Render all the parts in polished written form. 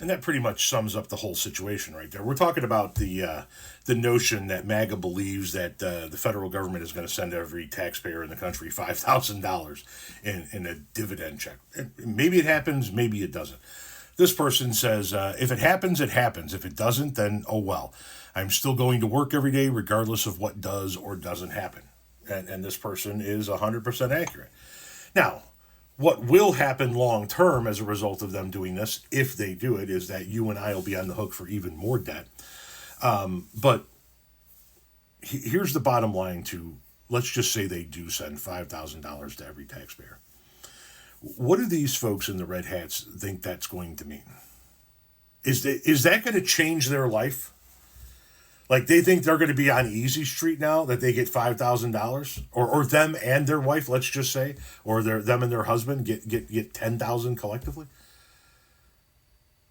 And that pretty much sums up the whole situation right there. We're talking about the notion that MAGA believes that the federal government is going to send every taxpayer in the country $5,000 in a dividend check. Maybe it happens, maybe it doesn't. This person says, if it happens, it happens. If it doesn't, then oh well. I'm still going to work every day regardless of what does or doesn't happen. And this person is 100% accurate. Now, what will happen long term as a result of them doing this, if they do it, is that you and I will be on the hook for even more debt. But here's the bottom line to, let's just say they do send $5,000 to every taxpayer. What do these folks in the red hats think that's going to mean? Is that going to change their life? Like they think they're going to be on easy street now that they get $5,000, or them and their wife, let's just say, or them and their husband get 10,000 collectively.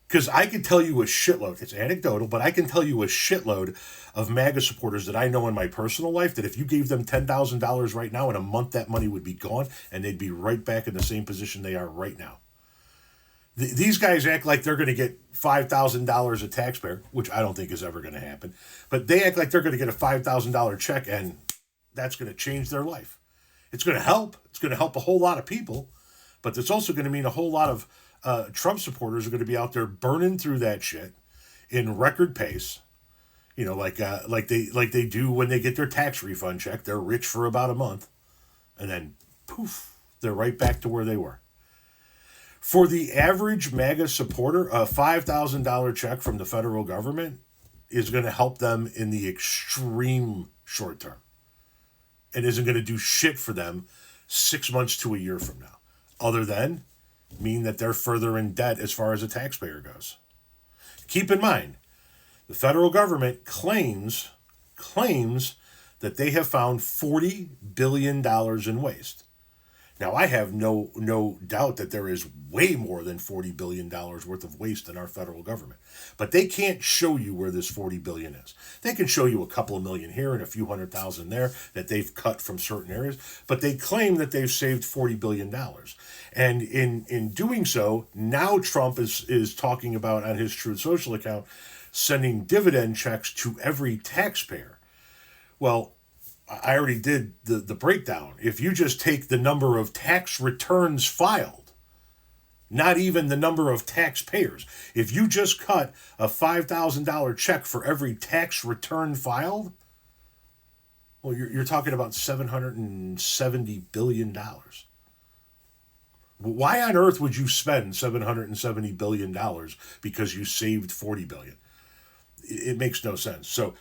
Because I can tell you a shitload. It's anecdotal, but I can tell you a shitload of MAGA supporters that I know in my personal life that if you gave them $10,000 right now, in a month that money would be gone and they'd be right back in the same position they are right now. These guys act like they're going to get $5,000 a taxpayer, which I don't think is ever going to happen. But they act like they're going to get a $5,000 check and that's going to change their life. It's going to help. It's going to help a whole lot of people. But it's also going to mean a whole lot of Trump supporters are going to be out there burning through that shit in record pace. You know, like they do when they get their tax refund check. They're rich for about a month. And then, poof, they're right back to where they were. For the average MAGA supporter, a $5,000 check from the federal government is going to help them in the extreme short term. It isn't going to do shit for them 6 months to a year from now, other than mean that they're further in debt as far as a taxpayer goes. Keep in mind, the federal government claims that they have found $40 billion in waste. Now, I have no doubt that there is way more than $40 billion worth of waste in our federal government. But they can't show you where this $40 billion is. They can show you a couple of million here and a few 100,000 there that they've cut from certain areas. But they claim that they've saved $40 billion. And in doing so, now Trump is talking about on his Truth Social account sending dividend checks to every taxpayer. Well, I already did the breakdown. If you just take the number of tax returns filed, not even the number of taxpayers, if you just cut a $5,000 check for every tax return filed, well, you're talking about $770 billion. Why on earth would you spend $770 billion because you saved $40 billion? It makes no sense. So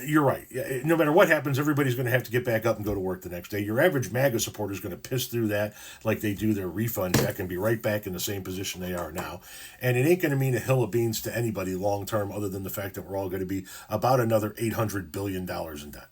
you're right. No matter what happens, everybody's going to have to get back up and go to work the next day. Your average MAGA supporter is going to piss through that like they do their refund check and be right back in the same position they are now. And it ain't going to mean a hill of beans to anybody long term, other than the fact that we're all going to be about another $800 billion in debt.